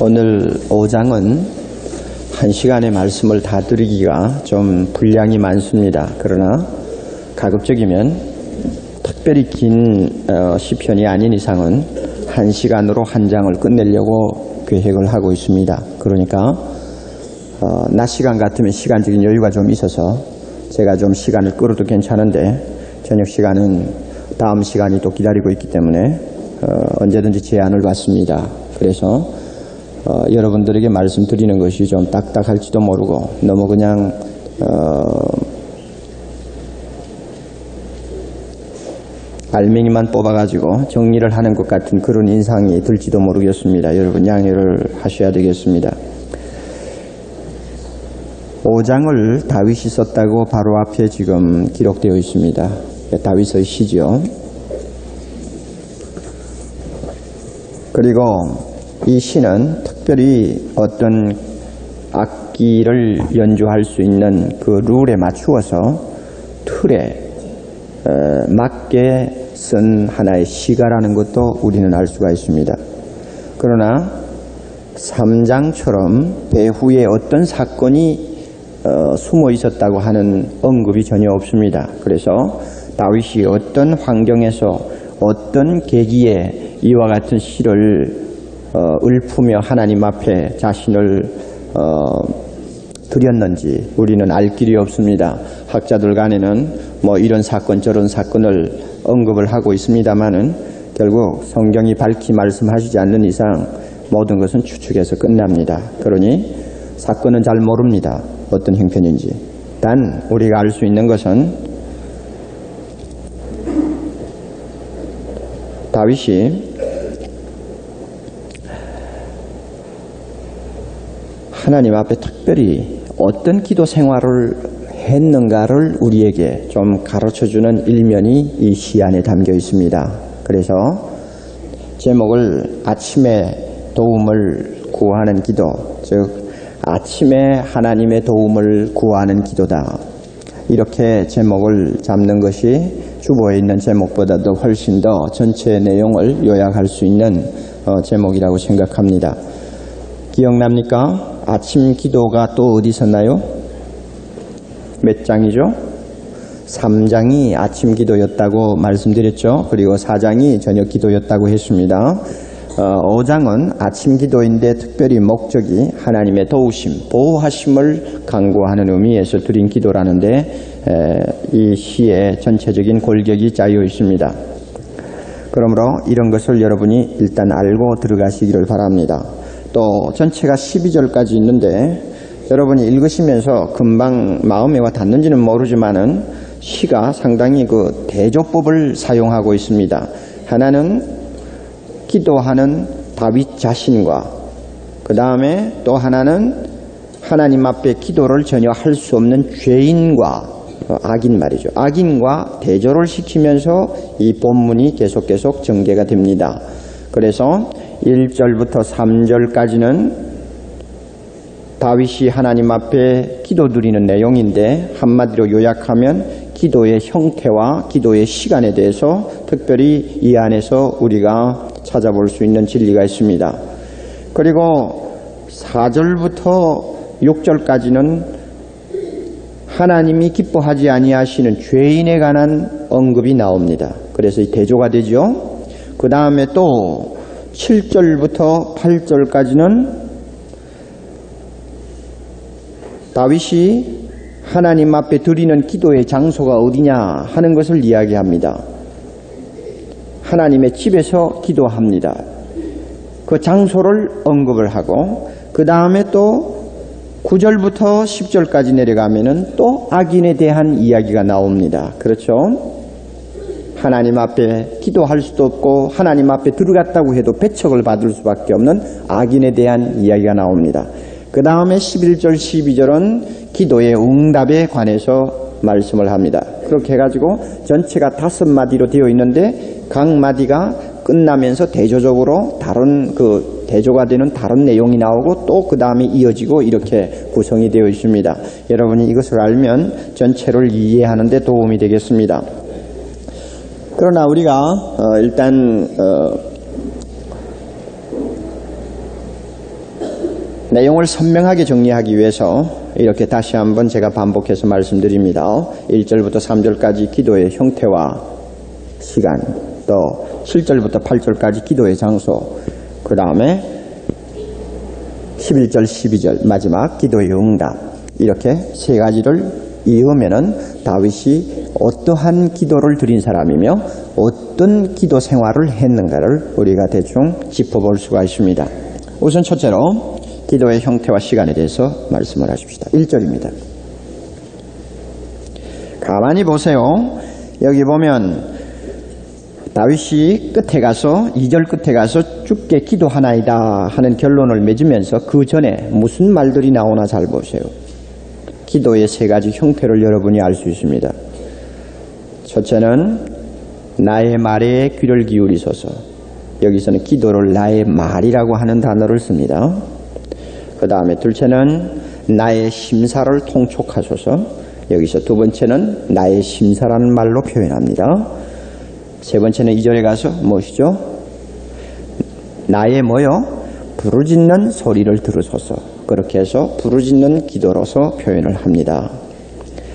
오늘 5장은 1시간의 말씀을 다 드리기가 좀 분량이 많습니다. 그러나 가급적이면 특별히 긴 시편이 아닌 이상은 1시간으로 한 장을 끝내려고 계획을 하고 있습니다. 그러니까 낮 시간 같으면 시간적인 여유가 좀 있어서 제가 좀 시간을 끌어도 괜찮은데 저녁 시간은 다음 시간이 또 기다리고 있기 때문에 언제든지 제안을 받습니다. 그래서 여러분들에게 말씀드리는 것이 좀 딱딱할지도 모르고 너무 그냥 알맹이만 뽑아가지고 정리를 하는 것 같은 그런 인상이 들지도 모르겠습니다. 여러분 양해를 하셔야 되겠습니다. 5장을 다윗이 썼다고 바로 앞에 지금 기록되어 있습니다. 다윗의 시죠. 그리고 이 시는 특별히 어떤 악기를 연주할 수 있는 그 룰에 맞추어서 틀에 맞게 쓴 하나의 시가라는 것도 우리는 알 수가 있습니다. 그러나 3장처럼 배후에 어떤 사건이 숨어 있었다고 하는 언급이 전혀 없습니다. 그래서 다윗이 어떤 환경에서 어떤 계기에 이와 같은 시를 읊으며 하나님 앞에 자신을 드렸는지 우리는 알 길이 없습니다. 학자들 간에는 뭐 이런 사건 저런 사건을 언급을 하고 있습니다만은 결국 성경이 밝히 말씀하시지 않는 이상 모든 것은 추측해서 끝납니다. 그러니 사건은 잘 모릅니다. 어떤 형편인지. 단 우리가 알 수 있는 것은 다윗이 하나님 앞에 특별히 어떤 기도 생활을 했는가를 우리에게 좀 가르쳐주는 일면이 이 시 안에 담겨 있습니다. 그래서 제목을 아침에 도움을 구하는 기도, 즉 아침에 하나님의 도움을 구하는 기도다. 이렇게 제목을 잡는 것이 주보에 있는 제목보다도 훨씬 더 전체 내용을 요약할 수 있는 제목이라고 생각합니다. 기억납니까? 아침 기도가 또 어디 있었나요? 몇 장이죠? 3장이 아침 기도였다고 말씀드렸죠. 그리고 4장이 저녁 기도였다고 했습니다. 5장은 아침 기도인데 특별히 목적이 하나님의 도우심, 보호하심을 간구하는 의미에서 드린 기도라는데 이 시의 전체적인 골격이 짜여 있습니다. 그러므로 이런 것을 여러분이 일단 알고 들어가시기를 바랍니다. 또 전체가 12절까지 있는데 여러분이 읽으시면서 금방 마음에 와 닿는지는 모르지만은 시가 상당히 그 대조법을 사용하고 있습니다. 하나는 기도하는 다윗 자신과 그 다음에 또 하나는 하나님 앞에 기도를 전혀 할 수 없는 죄인과 악인 말이죠. 악인과 대조를 시키면서 이 본문이 계속 전개가 됩니다. 그래서 1절부터 3절까지는 다윗이 하나님 앞에 기도드리는 내용인데 한마디로 요약하면 기도의 형태와 기도의 시간에 대해서 특별히 이 안에서 우리가 찾아볼 수 있는 진리가 있습니다. 그리고 4절부터 6절까지는 하나님이 기뻐하지 아니하시는 죄인에 관한 언급이 나옵니다. 그래서 이 대조가 되죠. 그 다음에 또 7절부터 8절까지는 다윗이 하나님 앞에 드리는 기도의 장소가 어디냐 하는 것을 이야기합니다. 하나님의 집에서 기도합니다. 그 장소를 언급을 하고 그 다음에 또 9절부터 10절까지 내려가면은 또 악인에 대한 이야기가 나옵니다. 그렇죠? 하나님 앞에 기도할 수도 없고 하나님 앞에 들어갔다고 해도 배척을 받을 수밖에 없는 악인에 대한 이야기가 나옵니다. 그 다음에 11절 12절은 기도의 응답에 관해서 말씀을 합니다. 그렇게 해가지고 전체가 5마디로 되어 있는데 각 마디가 끝나면서 대조적으로 다른 그 대조가 되는 다른 내용이 나오고 또 그 다음에 이어지고 이렇게 구성이 되어 있습니다. 여러분이 이것을 알면 전체를 이해하는 데 도움이 되겠습니다. 그러나 우리가 일단 내용을 선명하게 정리하기 위해서 이렇게 다시 한번 제가 반복해서 말씀드립니다. 1절부터 3절까지 기도의 형태와 시간, 또 7절부터 8절까지 기도의 장소, 그 다음에 11절, 12절 마지막 기도의 응답, 이렇게 세 가지를 이으면은 다윗이 어떠한 기도를 드린 사람이며 어떤 기도 생활을 했는가를 우리가 대충 짚어볼 수가 있습니다. 우선 첫째로 기도의 형태와 시간에 대해서 말씀을 하십시다. 1절입니다. 가만히 보세요. 여기 보면 다윗이 끝에 가서 2절 끝에 가서 주께 기도하나이다 하는 결론을 맺으면서 그 전에 무슨 말들이 나오나 잘 보세요. 기도의 세 가지 형태를 여러분이 알 수 있습니다. 첫째는 나의 말에 귀를 기울이소서. 여기서는 기도를 나의 말이라고 하는 단어를 씁니다. 그 다음에 둘째는 나의 심사를 통촉하소서. 여기서 두 번째는 나의 심사라는 말로 표현합니다. 세 번째는 2절에 가서 무엇이죠? 나의 뭐요? 부르짖는 소리를 들으소서. 그렇게 해서 부르짖는 기도로서 표현을 합니다.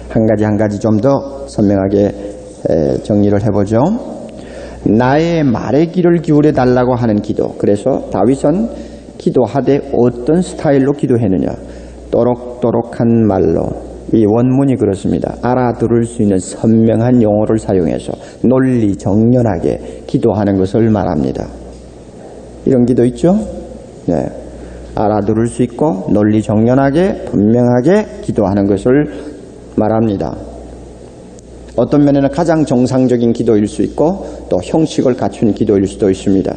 한 가지 좀 더 선명하게 정리를 해보죠. 나의 말에 귀를 기울여 달라고 하는 기도. 그래서 다윗은 기도하되 어떤 스타일로 기도했느냐? 또록또록한 말로. 이 원문이 그렇습니다. 알아들을 수 있는 선명한 용어를 사용해서 논리 정연하게 기도하는 것을 말합니다. 이런 기도 있죠? 네. 알아들을 수 있고 논리 정연하게 분명하게 기도하는 것을 말합니다. 어떤 면에는 가장 정상적인 기도일 수 있고 또 형식을 갖춘 기도일 수도 있습니다.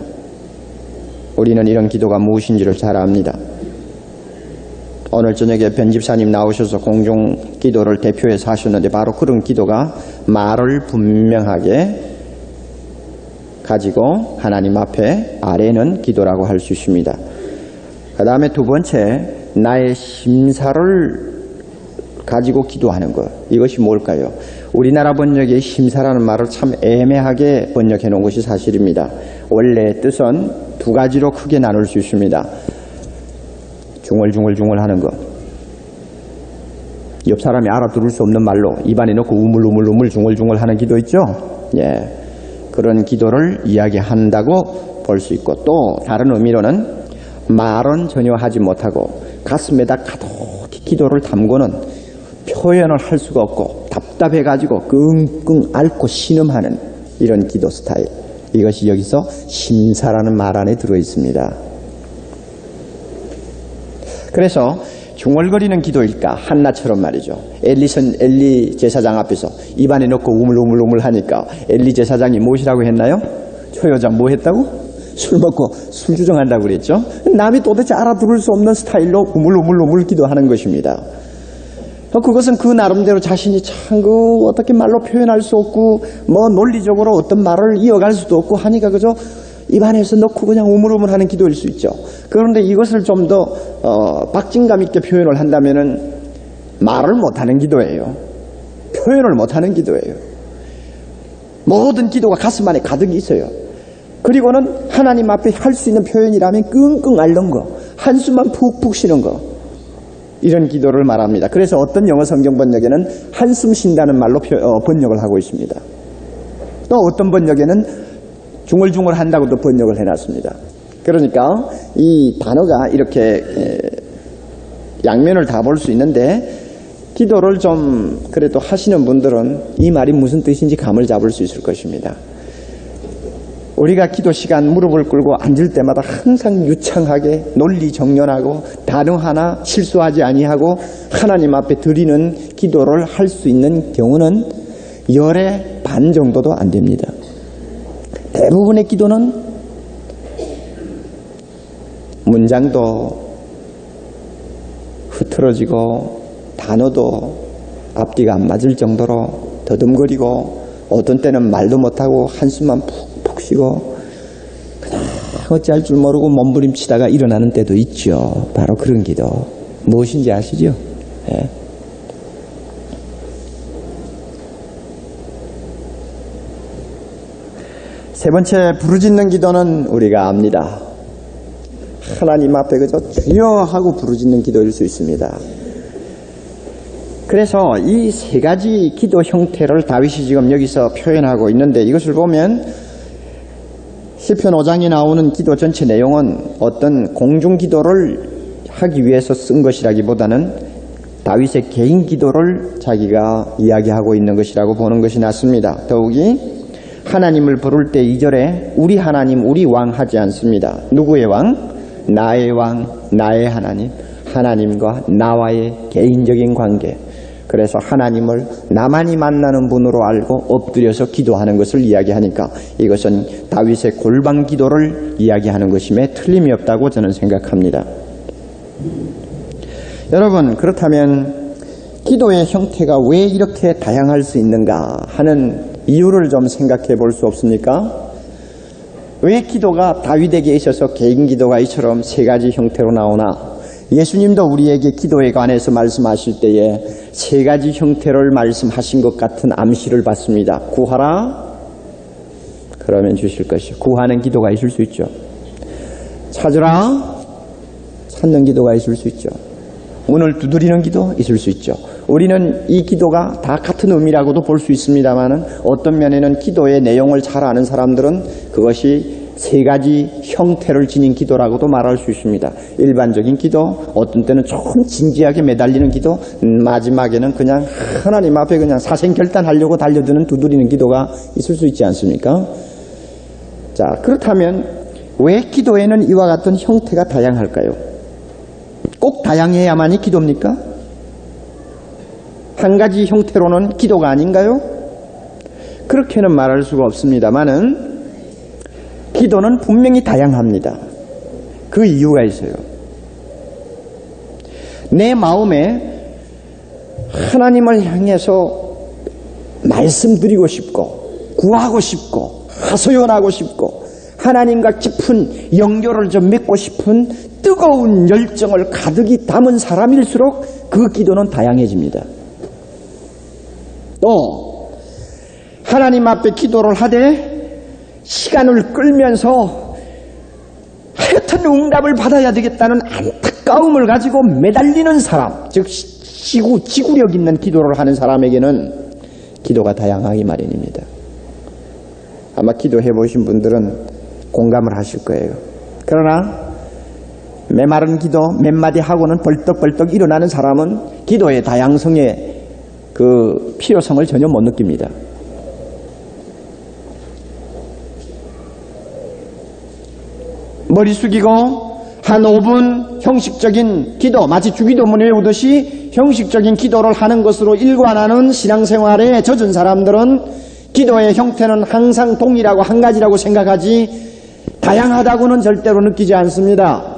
우리는 이런 기도가 무엇인지를 잘 압니다. 오늘 저녁에 변집사님 나오셔서 공중 기도를 대표해서 하셨는데 바로 그런 기도가 말을 분명하게 가지고 하나님 앞에 아뢰는 기도라고 할 수 있습니다. 그 다음에 두 번째, 나의 심사를 가지고 기도하는 것. 이것이 뭘까요? 우리나라 번역의 심사라는 말을 참 애매하게 번역해 놓은 것이 사실입니다. 원래 뜻은 두 가지로 크게 나눌 수 있습니다. 중얼중얼 하는 거. 옆 사람이 알아들을 수 없는 말로 입안에 넣고 우물우물 중얼중얼 하는 기도 있죠? 예. 그런 기도를 이야기한다고 볼 수 있고, 또 다른 의미로는 말은 전혀 하지 못하고 가슴에다 가득히 기도를 담고는 표현을 할 수가 없고 답답해가지고 끙끙 앓고 신음하는 이런 기도 스타일. 이것이 여기서 심사라는 말 안에 들어있습니다. 그래서 중얼거리는 기도일까? 한나처럼 말이죠. 엘리 제사장 앞에서 입안에 넣고 우물우물 하니까 엘리 제사장이 무엇이라고 했나요? 저 여자 뭐 했다고? 술 먹고 술 주정한다고 그랬죠. 남이 도대체 알아들을 수 없는 스타일로 우물우물 기도하는 것입니다. 그것은 그 나름대로 자신이 참 어떻게 말로 표현할 수 없고 뭐 논리적으로 어떤 말을 이어갈 수도 없고 하니까 그저 입안에서 넣고 그냥 우물우물 하는 기도일 수 있죠. 그런데 이것을 좀 더 박진감 있게 표현을 한다면은 말을 못하는 기도예요. 표현을 못하는 기도예요. 모든 기도가 가슴 안에 가득 있어요. 그리고는 하나님 앞에 할 수 있는 표현이라면 끙끙 앓는 거, 한숨만 푹푹 쉬는 거, 이런 기도를 말합니다. 그래서 어떤 영어 성경 번역에는 한숨 쉰다는 말로 번역을 하고 있습니다. 또 어떤 번역에는 중얼중얼 한다고도 번역을 해놨습니다. 그러니까 이 단어가 이렇게 양면을 다 볼 수 있는데, 기도를 좀 그래도 하시는 분들은 이 말이 무슨 뜻인지 감을 잡을 수 있을 것입니다. 우리가 기도 시간 무릎을 꿇고 앉을 때마다 항상 유창하게 논리 정연하고 단어 하나 실수하지 아니하고 하나님 앞에 드리는 기도를 할 수 있는 경우는 열의 반 정도도 안 됩니다. 대부분의 기도는 문장도 흐트러지고 단어도 앞뒤가 안 맞을 정도로 더듬거리고 어떤 때는 말도 못하고 한숨만 푹푹 쉬고 그냥 어찌할 줄 모르고 몸부림치다가 일어나는 때도 있죠. 바로 그런 기도. 무엇인지 아시죠? 예. 세 번째, 부르짖는 기도는 우리가 압니다. 하나님 앞에 그저 주여 하고 부르짖는 기도일 수 있습니다. 그래서 이 세 가지 기도 형태를 다윗이 지금 여기서 표현하고 있는데, 이것을 보면 시편 5장에 나오는 기도 전체 내용은 어떤 공중 기도를 하기 위해서 쓴 것이라기보다는 다윗의 개인 기도를 자기가 이야기하고 있는 것이라고 보는 것이 낫습니다. 더욱이 하나님을 부를 때 2절에 우리 하나님, 우리 왕 하지 않습니다. 누구의 왕? 나의 왕, 나의 하나님, 하나님과 나와의 개인적인 관계. 그래서 하나님을 나만이 만나는 분으로 알고 엎드려서 기도하는 것을 이야기하니까 이것은 다윗의 골방 기도를 이야기하는 것임에 틀림이 없다고 저는 생각합니다. 여러분, 그렇다면 기도의 형태가 왜 이렇게 다양할 수 있는가 하는 이유를 좀 생각해 볼 수 없습니까? 왜 기도가 다윗에게 있어서 개인 기도가 이처럼 세 가지 형태로 나오나? 예수님도 우리에게 기도에 관해서 말씀하실 때에 세 가지 형태를 말씀하신 것 같은 암시를 받습니다. 구하라, 그러면 주실 것이요. 구하는 기도가 있을 수 있죠. 찾으라, 찾는 기도가 있을 수 있죠. 문을 두드리는 기도 있을 수 있죠. 우리는 이 기도가 다 같은 의미라고도 볼 수 있습니다만, 어떤 면에는 기도의 내용을 잘 아는 사람들은 그것이 세 가지 형태를 지닌 기도라고도 말할 수 있습니다. 일반적인 기도, 어떤 때는 조금 진지하게 매달리는 기도, 마지막에는 그냥 하나님 앞에 그냥 사생결단하려고 달려드는 두드리는 기도가 있을 수 있지 않습니까? 자, 그렇다면 왜 기도에는 이와 같은 형태가 다양할까요? 꼭 다양해야만이 기도입니까? 한 가지 형태로는 기도가 아닌가요? 그렇게는 말할 수가 없습니다만은 기도는 분명히 다양합니다. 그 이유가 있어요. 내 마음에 하나님을 향해서 말씀드리고 싶고 구하고 싶고 하소연하고 싶고 하나님과 깊은 연결을 좀 맺고 싶은 뜨거운 열정을 가득히 담은 사람일수록 그 기도는 다양해집니다. 또 하나님 앞에 기도를 하되 시간을 끌면서 하여튼 응답을 받아야 되겠다는 안타까움을 가지고 매달리는 사람, 즉 지구력 있는 기도를 하는 사람에게는 기도가 다양하기 마련입니다. 아마 기도해 보신 분들은 공감을 하실 거예요. 그러나 메마른 기도 몇 마디 하고는 벌떡벌떡 일어나는 사람은 기도의 다양성의 그 필요성을 전혀 못 느낍니다. 머리 숙이고 한 5분 형식적인 기도, 마치 주기도문 외우듯이 형식적인 기도를 하는 것으로 일관하는 신앙생활에 젖은 사람들은 기도의 형태는 항상 동일하고 한 가지라고 생각하지 다양하다고는 절대로 느끼지 않습니다.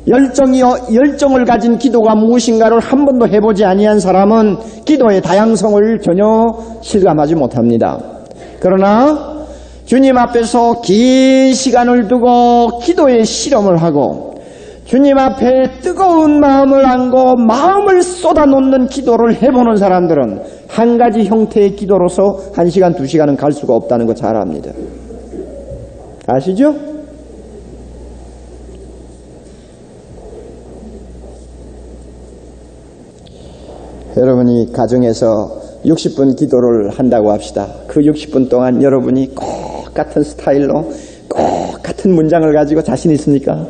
열정을 가진 기도가 무엇인가를 한 번도 해보지 아니한 사람은 기도의 다양성을 전혀 실감하지 못합니다. 그러나 주님 앞에서 긴 시간을 두고 기도의 실험을 하고 주님 앞에 뜨거운 마음을 안고 마음을 쏟아놓는 기도를 해보는 사람들은 한 가지 형태의 기도로서 1시간, 2시간은 갈 수가 없다는 거 잘 압니다. 아시죠? 여러분이 가정에서 60분 기도를 한다고 합시다. 그 60분 동안 여러분이 꼭 같은 스타일로 꼭 같은 문장을 가지고 자신 있습니까?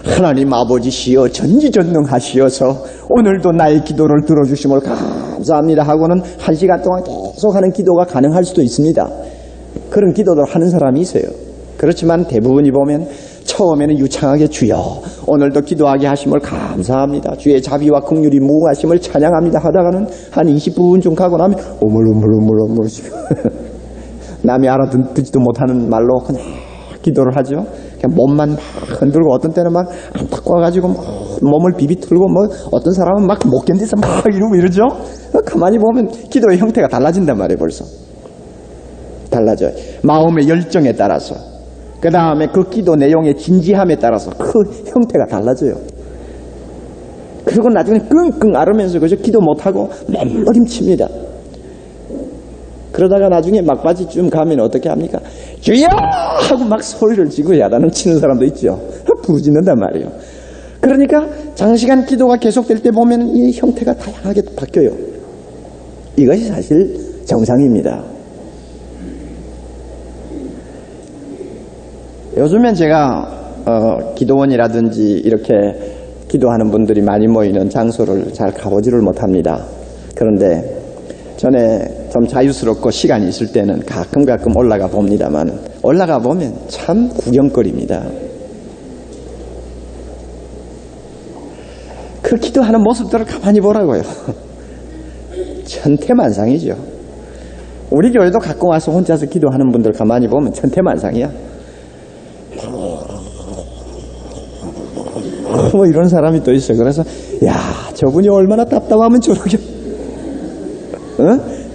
하나님 아버지시여 전지전능하시어서 오늘도 나의 기도를 들어주심을 감사합니다 하고는 1시간 동안 계속 하는 기도가 가능할 수도 있습니다. 그런 기도를 하는 사람이 있어요. 그렇지만 대부분이 보면 처음에는 유창하게 주여 오늘도 기도하게 하심을 감사합니다. 주의 자비와 긍휼이 무궁하심을 찬양합니다 하다가는 한 20분쯤 가고 나면 오물오물오물오물 남이 알아듣지도 못하는 말로 그냥 기도를 하죠. 그냥 몸만 막 흔들고 어떤 때는 막 안타까워가지고 몸을 비비틀고 뭐 어떤 사람은 막 못 견디서 막 이러고 이러죠. 가만히 보면 기도의 형태가 달라진단 말이에요. 벌써 달라져요. 마음의 열정에 따라서 그 다음에 그 기도 내용의 진지함에 따라서 그 형태가 달라져요. 그리고 나중에 끙끙 앓으면서 그저 기도 못하고 몸부림칩니다. 그러다가 나중에 막바지쯤 가면 어떻게 합니까? 주여! 하고 막 소리를 지고 야단을 치는 사람도 있죠. 부르짖는단 말이에요. 그러니까 장시간 기도가 계속될 때 보면 이 형태가 다양하게 바뀌어요. 이것이 사실 정상입니다. 요즘엔 제가 기도원이라든지 이렇게 기도하는 분들이 많이 모이는 장소를 잘 가보지를 못합니다. 그런데 전에 좀 자유스럽고 시간이 있을 때는 가끔 올라가 봅니다만, 올라가 보면 참 구경거리입니다. 그 기도하는 모습들을 가만히 보라고요. 천태만상이죠. 우리 교회도 가끔 와서 혼자서 기도하는 분들 가만히 보면 천태만상이야. 뭐 이런 사람이 또 있어요. 그래서 야, 저분이 얼마나 답답하면 저렇게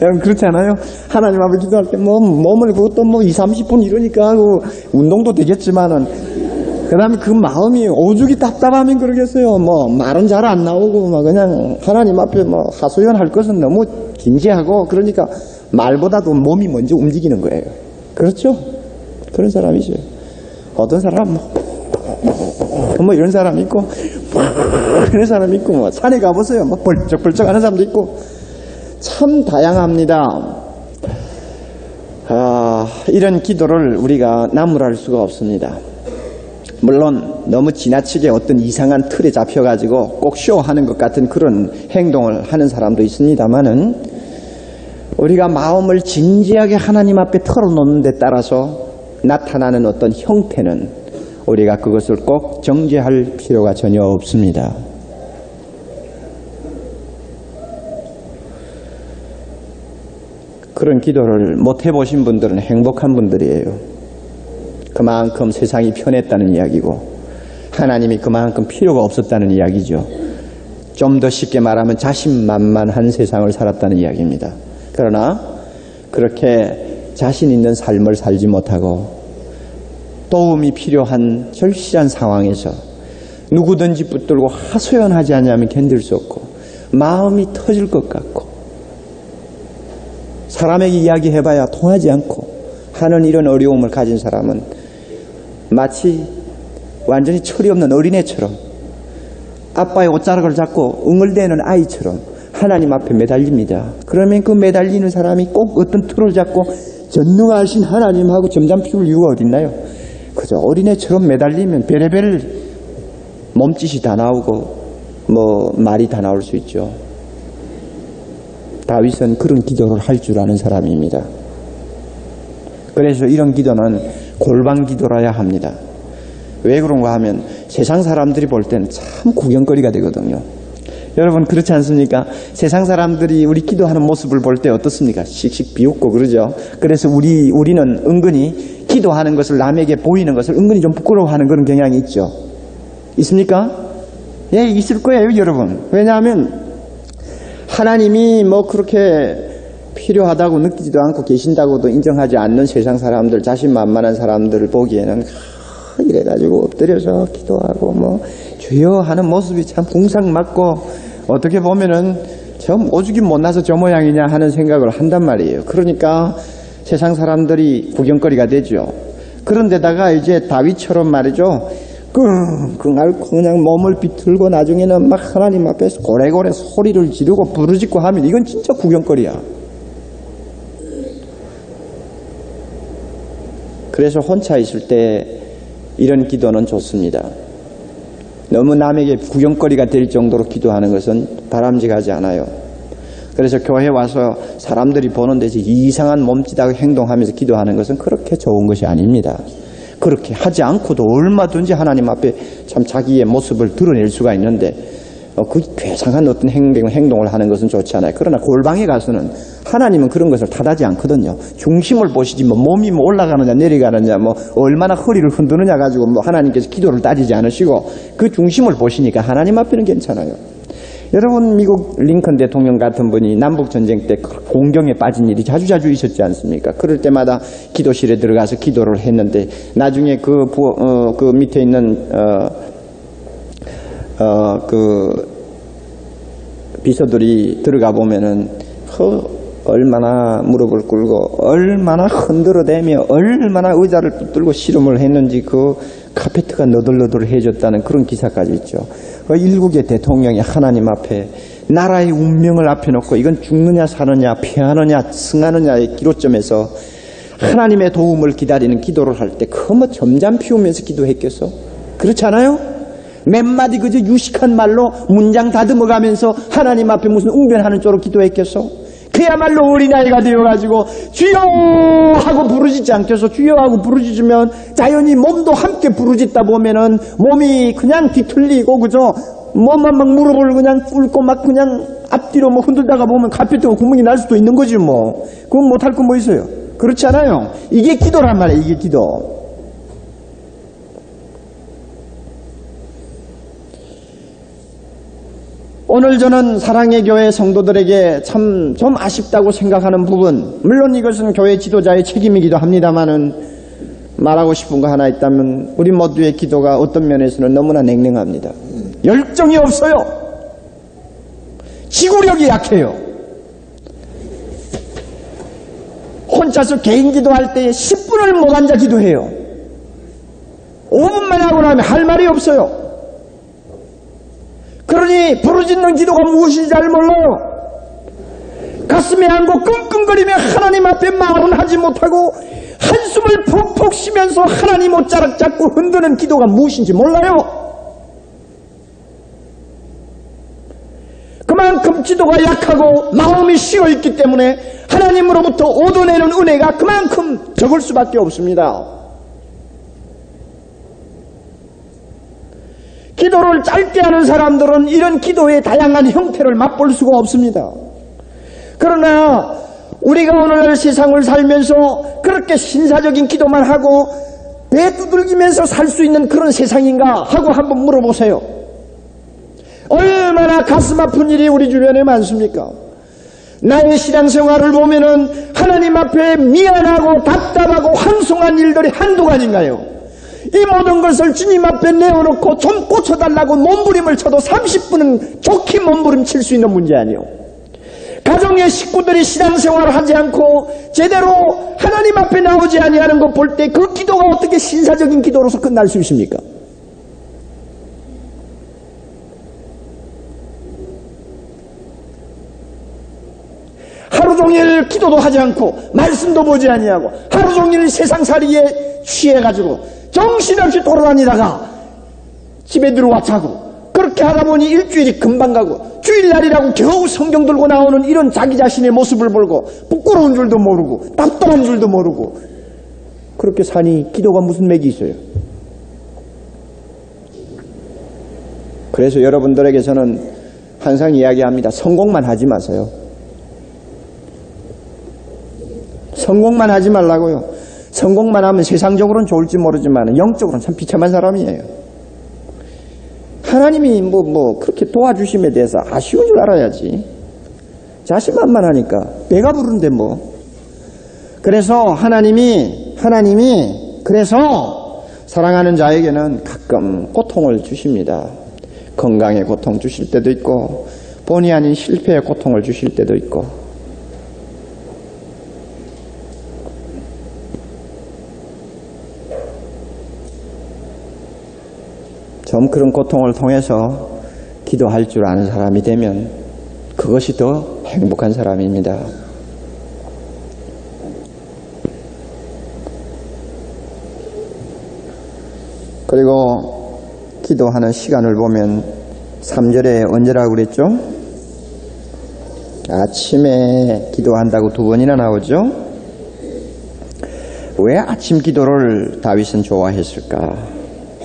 여러분 그렇지 않아요? 하나님 앞에 기도할 때 몸을 그것도 20-30분 이러니까 운동도 되겠지만은, 그 다음에 그 마음이 오죽이 답답하면 그러겠어요. 말은 잘 안 나오고 그냥 하나님 앞에 하소연할 것은 너무 긴지하고, 그러니까 말보다도 몸이 먼저 움직이는 거예요. 그렇죠? 그런 사람이죠. 어떤 사람 이런 사람 있고 이런 사람 있고, 산에 가보세요. 벌쩍벌쩍 하는 사람도 있고, 참 다양합니다. 이런 기도를 우리가 나무랄 수가 없습니다. 물론 너무 지나치게 어떤 이상한 틀에 잡혀가지고 꼭 쇼하는 것 같은 그런 행동을 하는 사람도 있습니다만은, 우리가 마음을 진지하게 하나님 앞에 털어놓는 데 따라서 나타나는 어떤 형태는 우리가 그것을 꼭 정죄할 필요가 전혀 없습니다. 그런 기도를 못 해보신 분들은 행복한 분들이에요. 그만큼 세상이 편했다는 이야기고 하나님이 그만큼 필요가 없었다는 이야기죠. 좀 더 쉽게 말하면 자신만만한 세상을 살았다는 이야기입니다. 그러나 그렇게 자신 있는 삶을 살지 못하고 도움이 필요한 절실한 상황에서 누구든지 붙들고 하소연하지 않으면 견딜 수 없고 마음이 터질 것 같고 사람에게 이야기해봐야 통하지 않고 하는 이런 어려움을 가진 사람은 마치 완전히 철이 없는 어린애처럼 아빠의 옷자락을 잡고 응을대는 아이처럼 하나님 앞에 매달립니다. 그러면 그 매달리는 사람이 꼭 어떤 틀을 잡고 전능하신 하나님하고 점점 피울 이유가 어딨나요? 그저 어린애처럼 매달리면 별의별 몸짓이 다 나오고 말이 다 나올 수 있죠. 다윗은 그런 기도를 할 줄 아는 사람입니다. 그래서 이런 기도는 골방 기도라야 합니다. 왜 그런가 하면 세상 사람들이 볼 때는 참 구경거리가 되거든요. 여러분 그렇지 않습니까? 세상 사람들이 우리 기도하는 모습을 볼 때 어떻습니까? 씩씩 비웃고 그러죠. 그래서 우리는 은근히 기도하는 것을 남에게 보이는 것을 은근히 좀 부끄러워하는 그런 경향이 있죠. 있습니까? 예, 있을 거예요, 여러분. 왜냐하면 하나님이 그렇게 필요하다고 느끼지도 않고 계신다고도 인정하지 않는 세상 사람들, 자신만만한 사람들을 보기에는 이래가지고 엎드려서 기도하고 주여 하는 모습이 참 궁상맞고 어떻게 보면은 참 오죽이 못나서 저 모양이냐 하는 생각을 한단 말이에요. 그러니까 세상 사람들이 구경거리가 되죠. 그런데다가 이제 다윗처럼 말이죠. 끙끙 앓고 그냥 몸을 비틀고 나중에는 막 하나님 앞에서 고래고래 소리를 지르고 부르짖고 하면 이건 진짜 구경거리야. 그래서 혼자 있을 때 이런 기도는 좋습니다. 너무 남에게 구경거리가 될 정도로 기도하는 것은 바람직하지 않아요. 그래서 교회 와서 사람들이 보는 데서 이상한 몸짓하고 행동하면서 기도하는 것은 그렇게 좋은 것이 아닙니다. 그렇게 하지 않고도 얼마든지 하나님 앞에 참 자기의 모습을 드러낼 수가 있는데 그 괴상한 어떤 행동을 하는 것은 좋지 않아요. 그러나 골방에 가서는 하나님은 그런 것을 탓하지 않거든요. 중심을 보시지 몸이 올라가느냐 내려가느냐 얼마나 허리를 흔드느냐 가지고 하나님께서 기도를 따지지 않으시고 그 중심을 보시니까 하나님 앞에는 괜찮아요. 여러분 미국 링컨 대통령 같은 분이 남북전쟁 때 공경에 빠진 일이 자주자주 있었지 않습니까? 그럴 때마다 기도실에 들어가서 기도를 했는데 나중에 그 밑에 있는 그 비서들이 들어가 보면은 얼마나 무릎을 꿇고 얼마나 흔들어대며 얼마나 의자를 붙들고 씨름을 했는지 그 카페트가 너덜너덜해졌다는 그런 기사까지 있죠. 그 일국의 대통령이 하나님 앞에 나라의 운명을 앞에 놓고 이건 죽느냐 사느냐 피하느냐 승하느냐의 기로점에서 하나님의 도움을 기다리는 기도를 할 때 그 뭐 점잠 피우면서 기도했겠어? 그렇지 않아요? 몇 마디 그저 유식한 말로 문장 다듬어가면서 하나님 앞에 무슨 웅변하는 쪽으로 기도했겠어? 그야말로 어린아이가 되어가지고 주여 하고 부르짖지 않겠어? 주여 하고 부르짖으면 자연히 몸도 함께 부르짖다 보면은 몸이 그냥 뒤틀리고 그저 몸만 막 무릎을 그냥 꿇고 막 그냥 앞뒤로 뭐 흔들다가 보면 카페트가 구멍이 날 수도 있는 거지 뭐. 그건 못할 건 뭐 있어요? 그렇지 않아요? 이게 기도란 말이에요. 이게 기도. 오늘 저는 사랑의 교회 성도들에게 참 좀 아쉽다고 생각하는 부분, 물론 이것은 교회 지도자의 책임이기도 합니다만은 말하고 싶은 거 하나 있다면 우리 모두의 기도가 어떤 면에서는 너무나 냉랭합니다. 열정이 없어요. 지구력이 약해요. 혼자서 개인 기도할 때 10분을 못 앉아 기도해요. 5분만 하고 나면 할 말이 없어요. 그러니 부르짖는 기도가 무엇인지 잘 몰라요. 가슴에 안고 끙끙거리며 하나님 앞에 마음은 하지 못하고 한숨을 푹푹 쉬면서 하나님 옷자락 잡고 흔드는 기도가 무엇인지 몰라요. 그만큼 기도가 약하고 마음이 쉬어있기 때문에 하나님으로부터 얻어내는 은혜가 그만큼 적을 수밖에 없습니다. 기도를 짧게 하는 사람들은 이런 기도의 다양한 형태를 맛볼 수가 없습니다. 그러나 우리가 오늘날 세상을 살면서 그렇게 신사적인 기도만 하고 배 두들기면서 살 수 있는 그런 세상인가 하고 한번 물어보세요. 얼마나 가슴 아픈 일이 우리 주변에 많습니까? 나의 신앙생활을 보면은 하나님 앞에 미안하고 답답하고 황송한 일들이 한두가 아닌가요? 이 모든 것을 주님 앞에 내어놓고 좀 고쳐달라고 몸부림을 쳐도 30분은 좋게 몸부림칠 수 있는 문제 아니에요. 가정의 식구들이 신앙생활을 하지 않고 제대로 하나님 앞에 나오지 아니하는 것 볼 때 그 기도가 어떻게 신사적인 기도로서 끝날 수 있습니까? 하루 종일 기도도 하지 않고 말씀도 보지 아니하고 하루 종일 세상살이에 취해가지고 정신없이 돌아다니다가 집에 들어와 자고 그렇게 하다 보니 일주일이 금방 가고 주일날이라고 겨우 성경 들고 나오는 이런 자기 자신의 모습을 보고 부끄러운 줄도 모르고 답답한 줄도 모르고 그렇게 사니 기도가 무슨 맥이 있어요? 그래서 여러분들에게 저는 항상 이야기합니다. 성공만 하지 마세요. 성공만 하지 말라고요. 성공만 하면 세상적으로는 좋을지 모르지만 영적으로는 참 비참한 사람이에요. 하나님이 뭐 그렇게 도와주심에 대해서 아쉬운 줄 알아야지. 자신만만하니까 배가 부른데 뭐. 그래서 하나님이 그래서 사랑하는 자에게는 가끔 고통을 주십니다. 건강의 고통 주실 때도 있고 본의 아닌 실패의 고통을 주실 때도 있고 좀 그런 고통을 통해서 기도할 줄 아는 사람이 되면 그것이 더 행복한 사람입니다. 그리고 기도하는 시간을 보면 3절에 언제라고 그랬죠? 아침에 기도한다고 2번이나 나오죠? 왜 아침 기도를 다윗은 좋아했을까?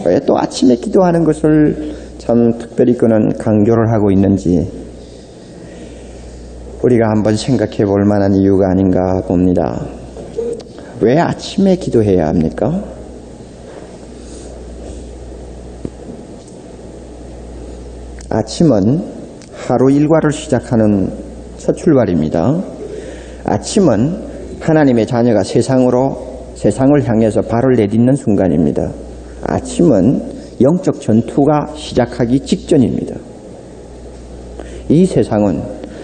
왜 또 아침에 기도하는 것을 참 특별히 그는 강조를 하고 있는지 우리가 한번 생각해 볼 만한 이유가 아닌가 봅니다. 왜 아침에 기도해야 합니까? 아침은 하루 일과를 시작하는 첫 출발입니다. 아침은 하나님의 자녀가 세상을 향해서 발을 내딛는 순간입니다. 아침은 영적 전투가 시작하기 직전입니다. 이 세상은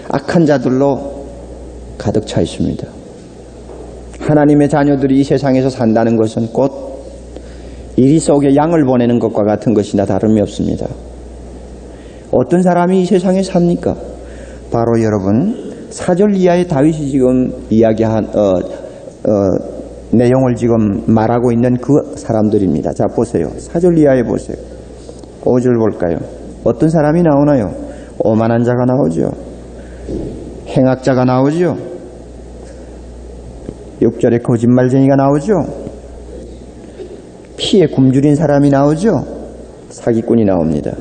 악한 자들로 가득 차 있습니다. 하나님의 자녀들이 이 세상에서 산다는 것은 곧 이리 속에 양을 보내는 것과 같은 것이나 다름이 없습니다. 어떤 사람이 이 세상에 삽니까? 바로 여러분 4절 이하의 다윗이 지금 이야기한 내용을 지금 말하고 있는 그 사람들입니다. 자 보세요. 4절 이하에 보세요. 5절 볼까요? 어떤 사람이 나오나요? 오만한 자가 나오죠. 행악자가 나오죠. 6절에 거짓말쟁이가 나오죠. 피에 굶주린 사람이 나오죠. 사기꾼이 나옵니다.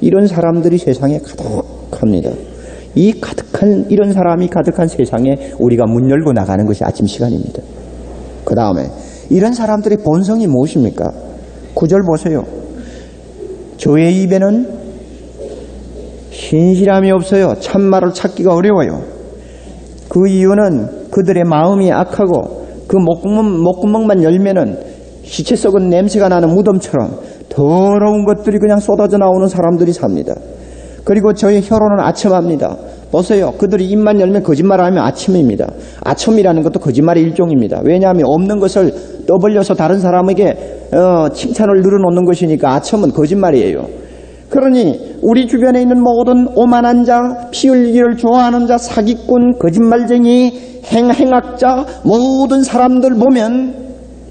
이런 사람들이 세상에 가득합니다. 이 가득한 이런 사람이 가득한 세상에 우리가 문 열고 나가는 것이 아침 시간입니다. 그 다음에 이런 사람들의 본성이 무엇입니까? 9절 보세요. 저의 입에는 신실함이 없어요. 참말을 찾기가 어려워요. 그 이유는 그들의 마음이 악하고 그 목구멍만 열면은 시체 썩은 냄새가 나는 무덤처럼 더러운 것들이 그냥 쏟아져 나오는 사람들이 삽니다. 그리고 저의 혀로는 아첨합니다. 보세요. 그들이 입만 열면 거짓말하면 아첨입니다. 아첨이라는 것도 거짓말의 일종입니다. 왜냐하면 없는 것을 떠벌려서 다른 사람에게 칭찬을 늘어놓는 것이니까 아첨은 거짓말이에요. 그러니 우리 주변에 있는 모든 오만한 자, 피 흘리기를 좋아하는 자, 사기꾼, 거짓말쟁이, 행악자 모든 사람들 보면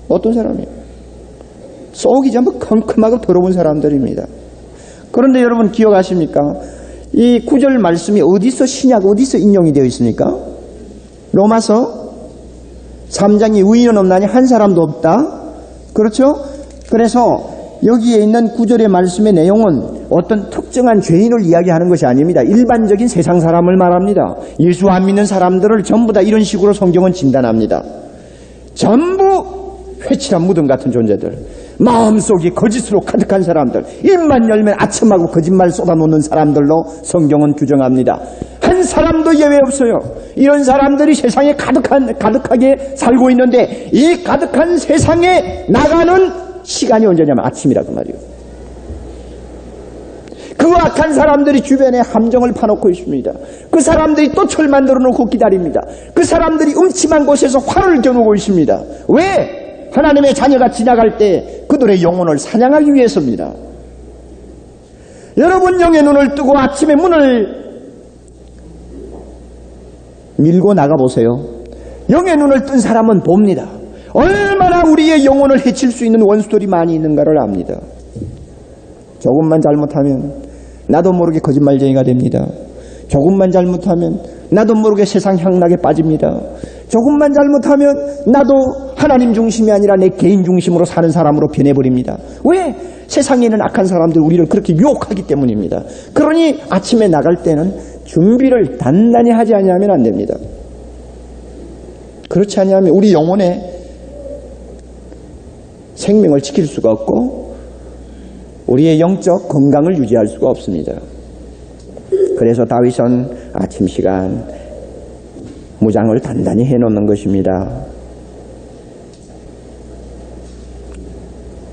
어떤 사람이에요? 속이 전부 컴컴하고 더러운 사람들입니다. 그런데 여러분 기억하십니까? 이 9절 말씀이 어디서 신약 어디서 인용이 되어 있습니까? 로마서 3장이 의인은 없나니 한 사람도 없다. 그렇죠? 그래서 여기에 있는 9절의 말씀의 내용은 어떤 특정한 죄인을 이야기하는 것이 아닙니다. 일반적인 세상 사람을 말합니다. 예수 안 믿는 사람들을 전부 다 이런 식으로 성경은 진단합니다. 전부 회칠한 무덤 같은 존재들, 마음속이 거짓으로 가득한 사람들, 입만 열면 아첨하고 거짓말 쏟아놓는 사람들로 성경은 규정합니다. 한 사람도 예외 없어요. 이런 사람들이 세상에 가득하게 살고 있는데 이 가득한 세상에 나가는 시간이 언제냐면 아침이라고 말이에요. 그 악한 사람들이 주변에 함정을 파놓고 있습니다. 그 사람들이 또 철 만들어 놓고 기다립니다. 그 사람들이 음침한 곳에서 활을 겨누고 있습니다. 왜? 하나님의 자녀가 지나갈 때 그들의 영혼을 사냥하기 위해서입니다. 여러분 영의 눈을 뜨고 아침에 문을 밀고 나가보세요. 영의 눈을 뜬 사람은 봅니다. 얼마나 우리의 영혼을 해칠 수 있는 원수들이 많이 있는가를 압니다. 조금만 잘못하면 나도 모르게 거짓말쟁이가 됩니다. 조금만 잘못하면 나도 모르게 세상 향락에 빠집니다. 조금만 잘못하면 나도 하나님 중심이 아니라 내 개인 중심으로 사는 사람으로 변해버립니다. 왜? 세상에 있는 악한 사람들 우리를 그렇게 유혹하기 때문입니다. 그러니 아침에 나갈 때는 준비를 단단히 하지 않으면 안 됩니다. 그렇지 않으면 우리 영혼의 생명을 지킬 수가 없고 우리의 영적 건강을 유지할 수가 없습니다. 그래서 다윗은 아침 시간 무장을 단단히 해놓는 것입니다.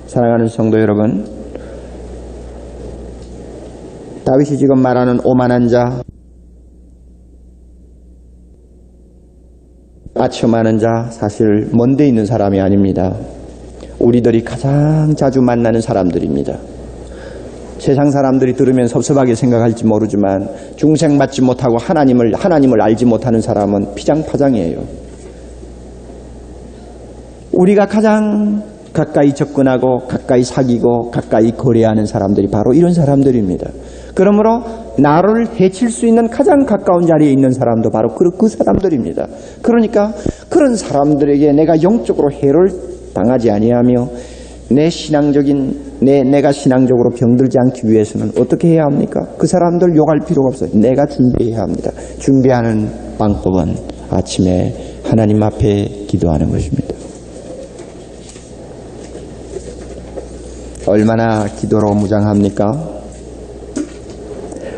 사랑하는 성도 여러분, 다윗이 지금 말하는 오만한 자, 아첨하는 자, 사실 먼데 있는 사람이 아닙니다. 우리들이 가장 자주 만나는 사람들입니다. 세상 사람들이 들으면 섭섭하게 생각할지 모르지만 중생받지 못하고 하나님을 알지 못하는 사람은 피장파장이에요. 우리가 가장 가까이 접근하고 가까이 사귀고 가까이 거래하는 사람들이 바로 이런 사람들입니다. 그러므로 나를 해칠 수 있는 가장 가까운 자리에 있는 사람도 바로 그 사람들입니다. 그러니까 그런 사람들에게 내가 영적으로 해를 당하지 아니하며 내가 신앙적으로 병들지 않기 위해서는 어떻게 해야 합니까? 그 사람들 욕할 필요가 없어요. 내가 준비해야 합니다. 준비하는 방법은 아침에 하나님 앞에 기도하는 것입니다. 얼마나 기도로 무장합니까?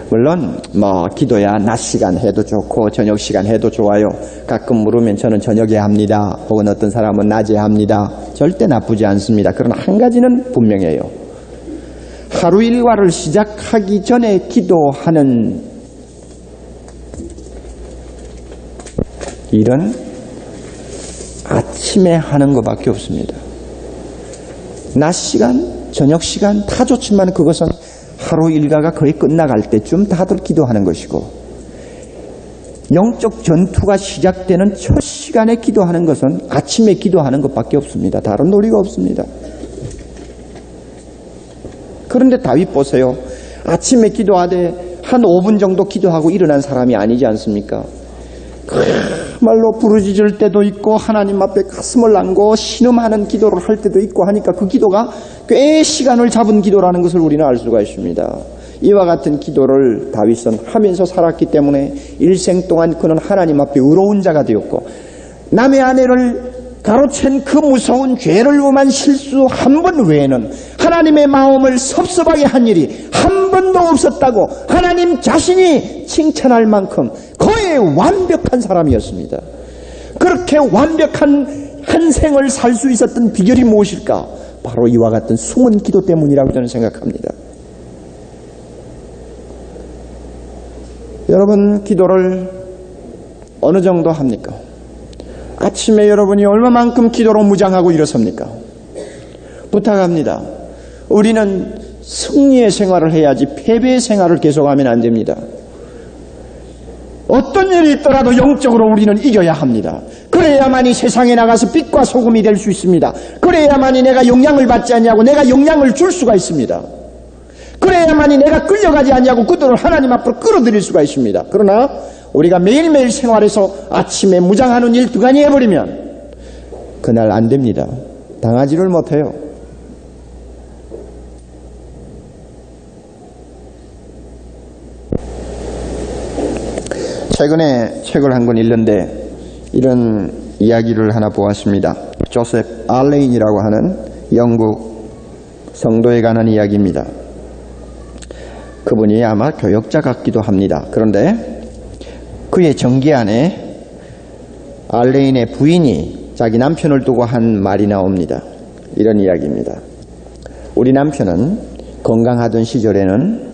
물론 기도야 낮 시간 해도 좋고 저녁 시간 해도 좋아요. 가끔 물으면 저는 저녁에 합니다. 혹은 어떤 사람은 낮에 합니다. 절대 나쁘지 않습니다. 그러나 한 가지는 분명해요. 하루 일과를 시작하기 전에 기도하는 일은 아침에 하는 것밖에 없습니다. 낮 시간, 저녁 시간 다 좋지만 그것은 하루 일과가 거의 끝나갈 때쯤 다들 기도하는 것이고, 영적 전투가 시작되는 첫 시간에 기도하는 것은 아침에 기도하는 것밖에 없습니다. 다른 논리가 없습니다. 그런데 다윗 보세요. 아침에 기도하되 한 5분 정도 기도하고 일어난 사람이 아니지 않습니까? 그야말로 부르짖을 때도 있고 하나님 앞에 가슴을 안고 신음하는 기도를 할 때도 있고 하니까 그 기도가 꽤 시간을 잡은 기도라는 것을 우리는 알 수가 있습니다. 이와 같은 기도를 다윗은 하면서 살았기 때문에 일생 동안 그는 하나님 앞에 의로운 자가 되었고, 남의 아내를 가로챈 그 무서운 죄를 범한 실수 한 번 외에는 하나님의 마음을 섭섭하게 한 일이 한 번도 없었다고 하나님 자신이 칭찬할 만큼 거의 완벽한 사람이었습니다. 그렇게 완벽한 한 생을 살 수 있었던 비결이 무엇일까? 바로 이와 같은 숨은 기도 때문이라고 저는 생각합니다. 여러분, 기도를 어느 정도 합니까? 아침에 여러분이 얼마만큼 기도로 무장하고 일어섭니까? 부탁합니다. 우리는 승리의 생활을 해야지 패배의 생활을 계속하면 안 됩니다. 어떤 일이 있더라도 영적으로 우리는 이겨야 합니다. 그래야만이 세상에 나가서 빛과 소금이 될 수 있습니다. 그래야만이 내가 영향을 받지 않냐고 내가 영향을 줄 수가 있습니다. 그래야만이 내가 끌려가지 않냐고 그들을 하나님 앞으로 끌어들일 수가 있습니다. 그러나 우리가 매일매일 생활에서 아침에 무장하는 일 두가니 해버리면 그날 안 됩니다. 당하지를 못해요. 최근에 책을 한 권 읽는데 이런 이야기를 하나 보았습니다. 조셉 알레인이라고 하는 영국 성도에 관한 이야기입니다. 그분이 아마 교역자 같기도 합니다. 그런데 그의 전기 안에 알레인의 부인이 자기 남편을 두고 한 말이 나옵니다. 이런 이야기입니다. 우리 남편은 건강하던 시절에는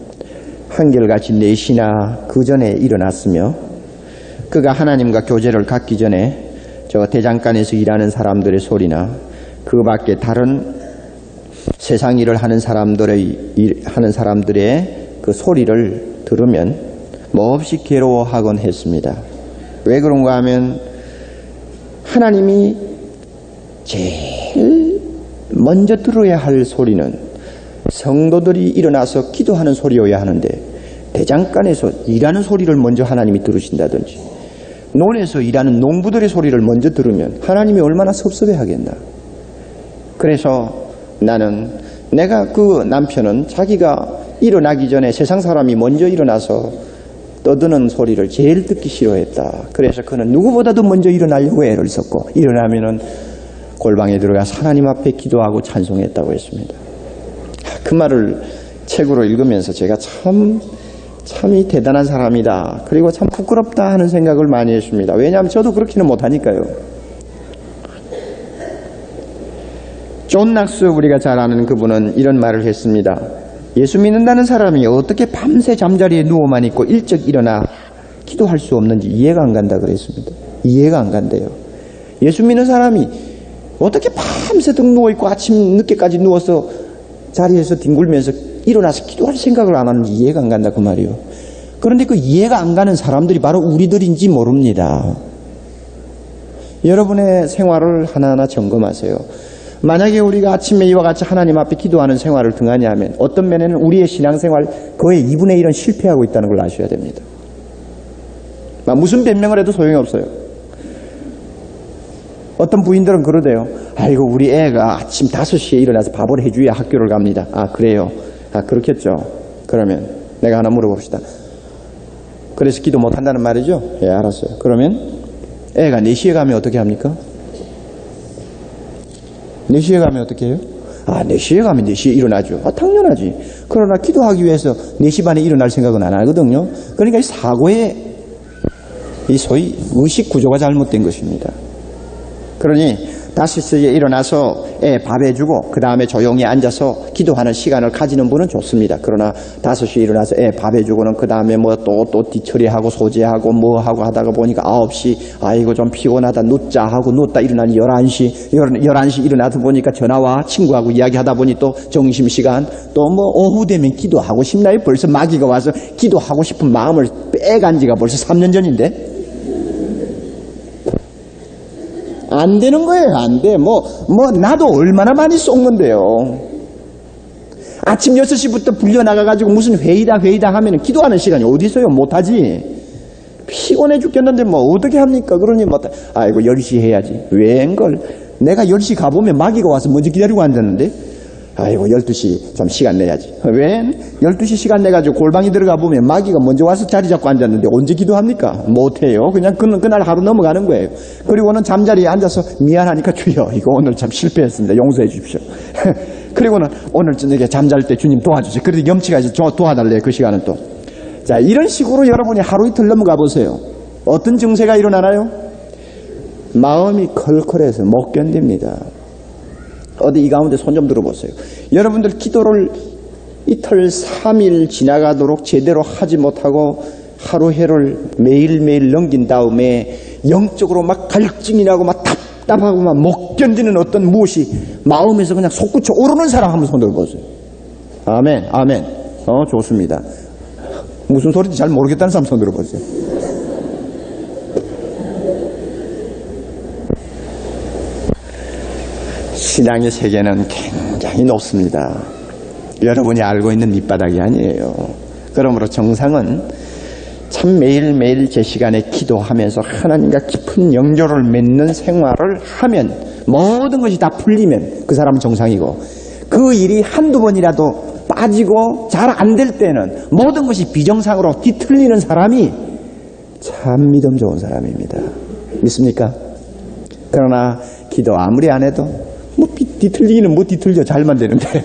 한결같이 4시나 그 전에 일어났으며 그가 하나님과 교제를 갖기 전에 저 대장간에서 일하는 사람들의 소리나 그 밖에 다른 세상 일을 하는 사람들의 그 소리를 들으면 몹시 괴로워하곤 했습니다. 왜 그런가 하면 하나님이 제일 먼저 들어야 할 소리는 성도들이 일어나서 기도하는 소리여야 하는데 대장간에서 일하는 소리를 먼저 하나님이 들으신다든지 논에서 일하는 농부들의 소리를 먼저 들으면 하나님이 얼마나 섭섭해하겠나. 그래서 나는 내가 그 남편은 자기가 일어나기 전에 세상 사람이 먼저 일어나서 떠드는 소리를 제일 듣기 싫어했다. 그래서 그는 누구보다도 먼저 일어나려고 애를 썼고 일어나면은 골방에 들어가서 하나님 앞에 기도하고 찬송했다고 했습니다. 그 말을 책으로 읽으면서 제가 참이 대단한 사람이다. 그리고 참 부끄럽다 하는 생각을 많이 했습니다. 왜냐하면 저도 그렇게는 못하니까요. 존 낙스 우리가 잘 아는 그분은 이런 말을 했습니다. 예수 믿는다는 사람이 어떻게 밤새 잠자리에 누워만 있고 일찍 일어나 기도할 수 없는지 이해가 안 간다 그랬습니다. 이해가 안 간대요. 예수 믿는 사람이 어떻게 밤새도록 누워있고 아침 늦게까지 누워서 자리에서 뒹굴면서 일어나서 기도할 생각을 안 하는지 이해가 안 간다 그 말이요. 그런데 그 이해가 안 가는 사람들이 바로 우리들인지 모릅니다. 여러분의 생활을 하나하나 점검하세요. 만약에 우리가 아침에 이와 같이 하나님 앞에 기도하는 생활을 등하냐 하면 어떤 면에는 우리의 신앙생활 거의 2분의 1은 실패하고 있다는 걸 아셔야 됩니다. 무슨 변명을 해도 소용이 없어요. 어떤 부인들은 그러대요. 아이고 우리 애가 아침 5시에 일어나서 밥을 해줘야 학교를 갑니다. 아 그래요? 아 그렇겠죠. 그러면 내가 하나 물어봅시다. 그래서 기도 못한다는 말이죠? 예 알았어요. 그러면 애가 4시에 가면 어떻게 합니까? 4시에 가면 어떻게 해요? 아 4시에 가면 4시에 일어나죠. 아 당연하지. 그러나 기도하기 위해서 4시 반에 일어날 생각은 안 하거든요. 그러니까 이 사고의 이 소위 의식 구조가 잘못된 것입니다. 그러니 5시에 일어나서 애 밥 해주고 그 다음에 조용히 앉아서 기도하는 시간을 가지는 분은 좋습니다. 그러나 5시에 일어나서 애 밥 해주고는 그 다음에 뭐 또 뒤처리하고 소재하고 뭐 하고 하다가 보니까 9시 아이고 좀 피곤하다 눕자 하고 눕다 일어나니 11시 일어나서 보니까 전화와 친구하고 이야기하다 보니 또 점심시간 또 뭐 오후 되면 기도하고 싶나요? 벌써 마귀가 와서 기도하고 싶은 마음을 빼간 지가 벌써 3년 전인데 안 되는 거예요. 안 돼. 나도 얼마나 많이 쏟는데요. 아침 6시부터 불려나가가지고 무슨 회의다 하면은 기도하는 시간이 어디 있어요? 못하지. 피곤해 죽겠는데 뭐 어떻게 합니까? 그러니 아이고 10시 해야지. 웬걸. 내가 10시 가보면 마귀가 와서 먼저 기다리고 앉았는데 아이고 12시 좀 시간 내야지. 웬 12시 시간 내가지고 골방에 들어가 보면 마귀가 먼저 와서 자리 잡고 앉았는데 언제 기도합니까? 못해요. 그냥 그날 하루 넘어가는 거예요. 그리고는 잠자리에 앉아서 미안하니까 주여 이거 오늘 참 실패했습니다. 용서해 주십시오. 그리고는 오늘 저녁에 잠잘 때 주님 도와주세요. 그래도 염치가 있어 도와달래요. 그 시간은 또. 자, 이런 식으로 여러분이 하루 이틀 넘어가 보세요. 어떤 증세가 일어나나요? 마음이 컬컬해서 못 견딥니다. 어디 이 가운데 손 좀 들어보세요. 여러분들 기도를 이틀 3일 지나가도록 제대로 하지 못하고 하루 해를 매일매일 넘긴 다음에 영적으로 막 갈증이 나고 막 답답하고 막 못 견디는 어떤 무엇이 마음에서 그냥 솟구쳐 오르는 사람 한번 손 들어보세요. 아멘, 아멘. 좋습니다. 무슨 소리인지 잘 모르겠다는 사람 손 들어보세요. 신앙의 세계는 굉장히 높습니다. 여러분이 알고 있는 밑바닥이 아니에요. 그러므로 정상은 참 매일매일 제 시간에 기도하면서 하나님과 깊은 영조를 맺는 생활을 하면 모든 것이 다 풀리면 그 사람은 정상이고 그 일이 한두 번이라도 빠지고 잘 안 될 때는 모든 것이 비정상으로 뒤틀리는 사람이 참 믿음 좋은 사람입니다. 믿습니까? 그러나 기도 아무리 안 해도 뒤틀리기는 뒤틀려 잘만 되는데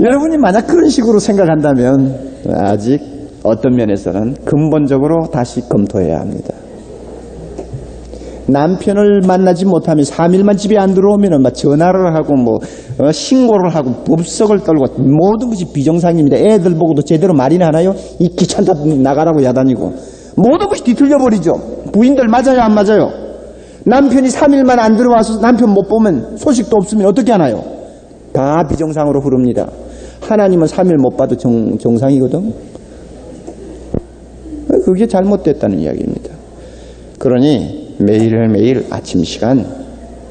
여러분이 만약 그런 식으로 생각한다면 아직 어떤 면에서는 근본적으로 다시 검토해야 합니다. 남편을 만나지 못하면 3일만 집에 안 들어오면 막 전화를 하고 신고를 하고 법석을 떨고 모든 것이 비정상입니다. 애들 보고도 제대로 말이나 하나요? 이 귀찮다 나가라고 야단이고 모든 것이 뒤틀려 버리죠. 부인들 맞아요 안 맞아요? 남편이 3일만 안 들어와서 남편 못 보면 소식도 없으면 어떻게 하나요? 다 비정상으로 흐릅니다. 하나님은 3일 못 봐도 정상이거든. 그게 잘못됐다는 이야기입니다. 그러니 매일매일 아침 시간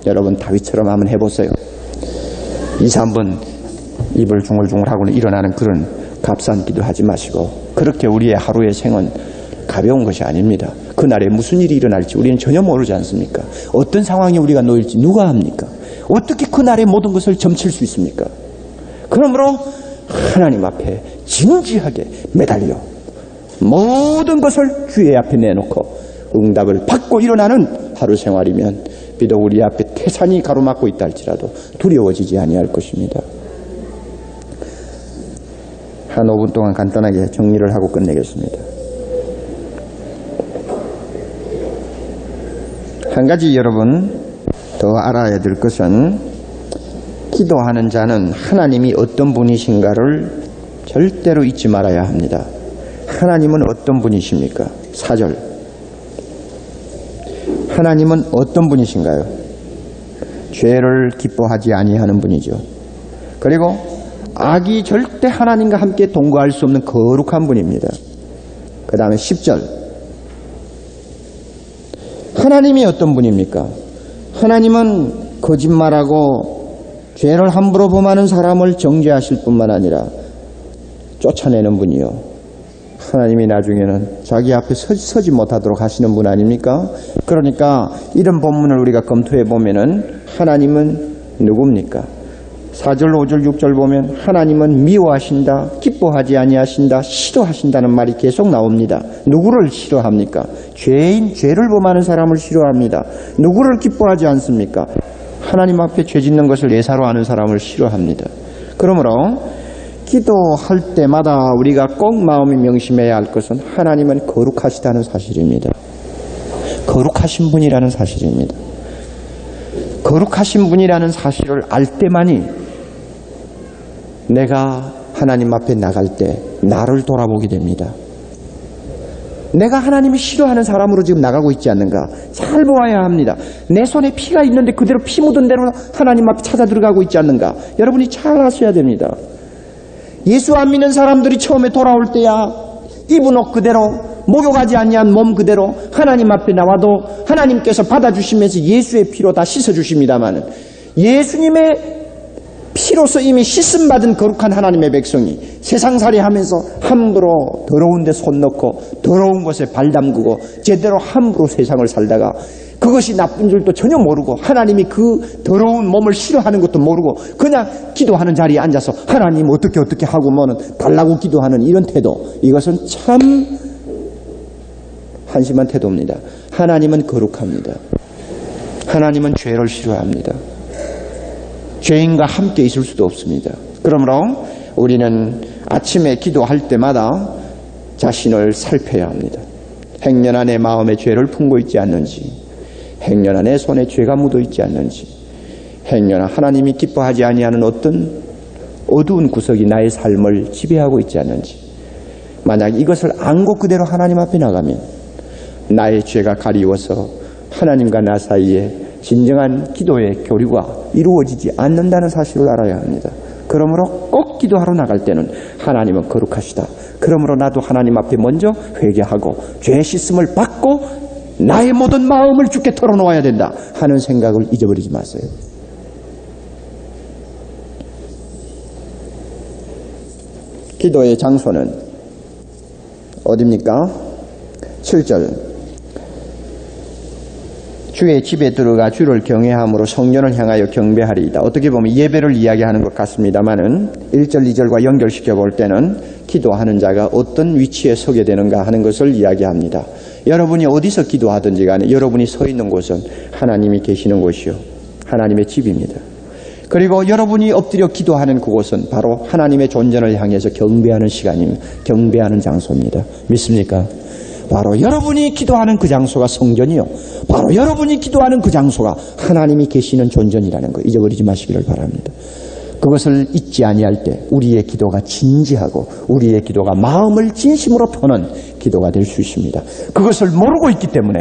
여러분 다윗처럼 한번 해보세요. 2, 3분 입을 중얼중얼하고는 일어나는 그런 값싼 기도 하지 마시고 그렇게 우리의 하루의 생은 가벼운 것이 아닙니다. 그날에 무슨 일이 일어날지 우리는 전혀 모르지 않습니까? 어떤 상황에 우리가 놓일지 누가 합니까? 어떻게 그날의 모든 것을 점칠 수 있습니까? 그러므로 하나님 앞에 진지하게 매달려 모든 것을 주의 앞에 내놓고 응답을 받고 일어나는 하루 생활이면 비록 우리 앞에 태산이 가로막고 있다 할지라도 두려워지지 아니할 것입니다. 한 5분 동안 간단하게 정리를 하고 끝내겠습니다. 한 가지 여러분 더 알아야 될 것은 기도하는 자는 하나님이 어떤 분이신가를 절대로 잊지 말아야 합니다. 하나님은 어떤 분이십니까? 4절 하나님은 어떤 분이신가요? 죄를 기뻐하지 아니하는 분이죠. 그리고 악이 절대 하나님과 함께 동거할 수 없는 거룩한 분입니다. 그 다음에 10절 하나님이 어떤 분입니까? 하나님은 거짓말하고 죄를 함부로 범하는 사람을 정죄하실 뿐만 아니라 쫓아내는 분이요. 하나님이 나중에는 자기 앞에 서지 못하도록 하시는 분 아닙니까? 그러니까 이런 본문을 우리가 검토해 보면은 하나님은 누굽니까? 4절, 5절, 6절 보면 하나님은 미워하신다, 기뻐하지 아니하신다, 싫어하신다는 말이 계속 나옵니다. 누구를 싫어합니까? 죄를 범하는 사람을 싫어합니다. 누구를 기뻐하지 않습니까? 하나님 앞에 죄 짓는 것을 예사로 하는 사람을 싫어합니다. 그러므로 기도할 때마다 우리가 꼭 마음에 명심해야 할 것은 하나님은 거룩하시다는 사실입니다. 거룩하신 분이라는 사실입니다. 거룩하신 분이라는 사실을 알 때만이 내가 하나님 앞에 나갈 때 나를 돌아보게 됩니다. 내가 하나님이 싫어하는 사람으로 지금 나가고 있지 않는가 잘 보아야 합니다. 내 손에 피가 있는데 그대로 피 묻은 대로 하나님 앞에 찾아 들어가고 있지 않는가 여러분이 잘 아셔야 됩니다. 예수 안 믿는 사람들이 처음에 돌아올 때야 입은 옷 그대로 목욕하지 아니한 몸 그대로 하나님 앞에 나와도 하나님께서 받아주시면서 예수의 피로 다 씻어주십니다만 예수님의 피로서 이미 씻음받은 거룩한 하나님의 백성이 세상살이 하면서 함부로 더러운 데 손 넣고 더러운 것에 발 담그고 제대로 함부로 세상을 살다가 그것이 나쁜 줄도 전혀 모르고 하나님이 그 더러운 몸을 싫어하는 것도 모르고 그냥 기도하는 자리에 앉아서 하나님 어떻게 하고 뭐는 달라고 기도하는 이런 태도, 이것은 참 한심한 태도입니다. 하나님은 거룩합니다. 하나님은 죄를 싫어합니다. 죄인과 함께 있을 수도 없습니다. 그러므로 우리는 아침에 기도할 때마다 자신을 살펴야 합니다. 행여나 내 마음에 죄를 품고 있지 않는지, 행여나 내 손에 죄가 묻어 있지 않는지, 행여나 하나님이 기뻐하지 아니하는 어떤 어두운 구석이 나의 삶을 지배하고 있지 않는지, 만약 이것을 안고 그대로 하나님 앞에 나가면 나의 죄가 가리워서 하나님과 나 사이에 진정한 기도의 교류가 이루어지지 않는다는 사실을 알아야 합니다. 그러므로 꼭 기도하러 나갈 때는 하나님은 거룩하시다. 그러므로 나도 하나님 앞에 먼저 회개하고 죄 씻음을 받고 나의 모든 마음을 주께 털어놓아야 된다 하는 생각을 잊어버리지 마세요. 기도의 장소는 어디입니까? 7절 주의 집에 들어가 주를 경외함으로 성전을 향하여 경배하리이다. 어떻게 보면 예배를 이야기하는 것 같습니다만은 1절, 2절과 연결시켜 볼 때는 기도하는 자가 어떤 위치에 서게 되는가 하는 것을 이야기합니다. 여러분이 어디서 기도하든지 간에 여러분이 서 있는 곳은 하나님이 계시는 곳이요 하나님의 집입니다. 그리고 여러분이 엎드려 기도하는 그곳은 바로 하나님의 존재를 향해서 경배하는 시간입니다. 경배하는 장소입니다. 믿습니까? 바로 여러분이 기도하는 그 장소가 성전이요, 바로 여러분이 기도하는 그 장소가 하나님이 계시는 존전이라는 거 잊어버리지 마시기를 바랍니다. 그것을 잊지 아니할 때 우리의 기도가 진지하고 우리의 기도가 마음을 진심으로 터는 기도가 될 수 있습니다. 그것을 모르고 있기 때문에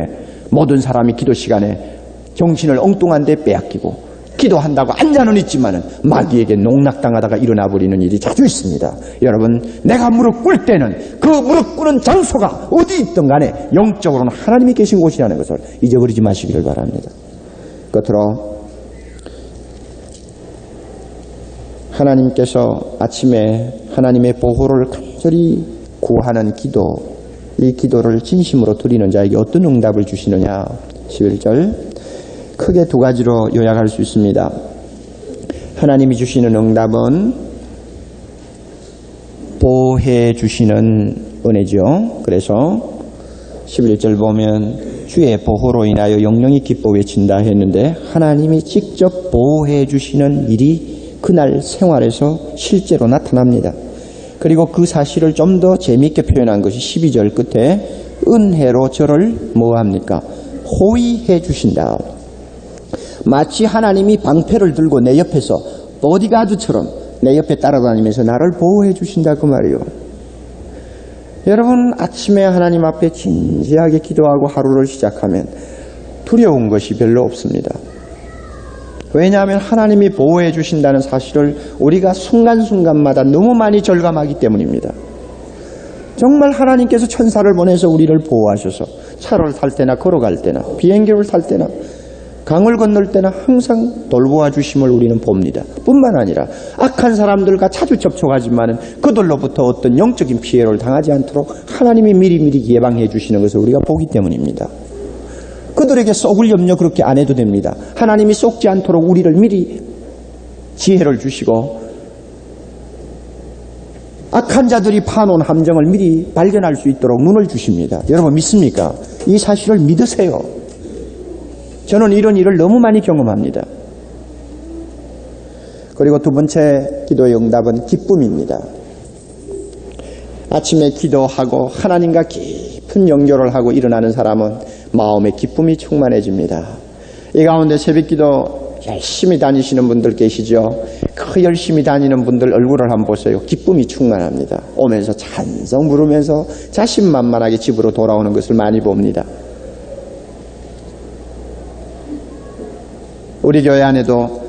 모든 사람이 기도 시간에 정신을 엉뚱한 데 빼앗기고 기도한다고 앉아는 있지만은 마귀에게 농락당하다가 일어나 버리는 일이 자주 있습니다. 여러분, 내가 무릎 꿇을 때는 그 무릎 꿇는 장소가 어디 있든 간에 영적으로는 하나님이 계신 곳이라는 것을 잊어버리지 마시기를 바랍니다. 끝으로 하나님께서 아침에 하나님의 보호를 간절히 구하는 기도, 이 기도를 진심으로 드리는 자에게 어떤 응답을 주시느냐. 11절 크게 두 가지로 요약할 수 있습니다. 하나님이 주시는 응답은 보호해 주시는 은혜죠. 그래서 11절 보면 주의 보호로 인하여 영령이 기뻐 외친다 했는데 하나님이 직접 보호해 주시는 일이 그날 생활에서 실제로 나타납니다. 그리고 그 사실을 좀 더 재미있게 표현한 것이 12절 끝에 은혜로 저를 뭐합니까? 호위해 주신다. 마치 하나님이 방패를 들고 내 옆에서 보디가드처럼 내 옆에 따라다니면서 나를 보호해 주신다 그 말이요. 여러분, 아침에 하나님 앞에 진지하게 기도하고 하루를 시작하면 두려운 것이 별로 없습니다. 왜냐하면 하나님이 보호해 주신다는 사실을 우리가 순간순간마다 너무 많이 절감하기 때문입니다. 정말 하나님께서 천사를 보내서 우리를 보호하셔서 차를 탈 때나 걸어갈 때나 비행기를 탈 때나 강을 건널 때나 항상 돌보아 주심을 우리는 봅니다. 뿐만 아니라 악한 사람들과 자주 접촉하지만 그들로부터 어떤 영적인 피해를 당하지 않도록 하나님이 미리미리 예방해 주시는 것을 우리가 보기 때문입니다. 그들에게 속을 염려 그렇게 안 해도 됩니다. 하나님이 속지 않도록 우리를 미리 지혜를 주시고 악한 자들이 파놓은 함정을 미리 발견할 수 있도록 눈을 주십니다. 여러분 믿습니까? 이 사실을 믿으세요. 저는 이런 일을 너무 많이 경험합니다. 그리고 두 번째 기도의 응답은 기쁨입니다. 아침에 기도하고 하나님과 깊은 연결을 하고 일어나는 사람은 마음의 기쁨이 충만해집니다. 이 가운데 새벽기도 열심히 다니시는 분들 계시죠? 그 열심히 다니는 분들 얼굴을 한번 보세요. 기쁨이 충만합니다. 오면서 찬성 부르면서 자신만만하게 집으로 돌아오는 것을 많이 봅니다. 우리 교회 안에도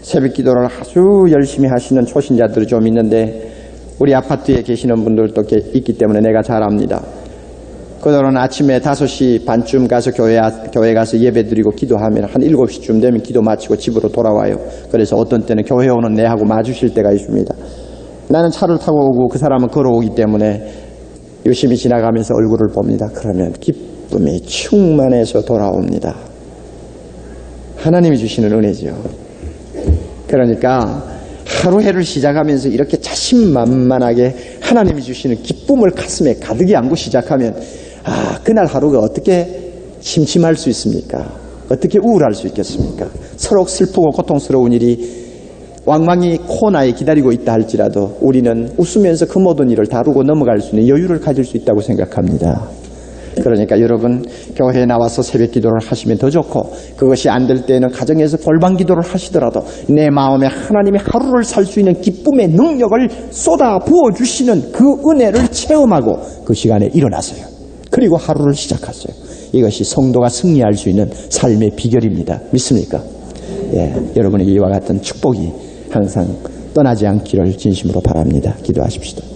새벽 기도를 아주 열심히 하시는 초신자들이 좀 있는데 우리 아파트에 계시는 분들도 있기 때문에 내가 잘 압니다. 그들은 아침에 5시 반쯤 가서 교회 가서 예배 드리고 기도하면 한 7시쯤 되면 기도 마치고 집으로 돌아와요. 그래서 어떤 때는 교회 오는 내하고 마주칠 때가 있습니다. 나는 차를 타고 오고 그 사람은 걸어오기 때문에 열심히 지나가면서 얼굴을 봅니다. 그러면 기쁨이 충만해서 돌아옵니다. 하나님이 주시는 은혜죠. 그러니까 하루 해를 시작하면서 이렇게 자신만만하게 하나님이 주시는 기쁨을 가슴에 가득히 안고 시작하면 그날 하루가 어떻게 심심할 수 있습니까? 어떻게 우울할 수 있겠습니까? 서로 슬프고 고통스러운 일이 왕왕이 코너에 기다리고 있다 할지라도 우리는 웃으면서 그 모든 일을 다루고 넘어갈 수 있는 여유를 가질 수 있다고 생각합니다. 그러니까 여러분 교회에 나와서 새벽 기도를 하시면 더 좋고, 그것이 안 될 때는 가정에서 골방 기도를 하시더라도 내 마음에 하나님의 하루를 살 수 있는 기쁨의 능력을 쏟아 부어주시는 그 은혜를 체험하고 그 시간에 일어나세요. 그리고 하루를 시작하세요. 이것이 성도가 승리할 수 있는 삶의 비결입니다. 믿습니까? 여러분에게 이와 같은 축복이 항상 떠나지 않기를 진심으로 바랍니다. 기도하십시다.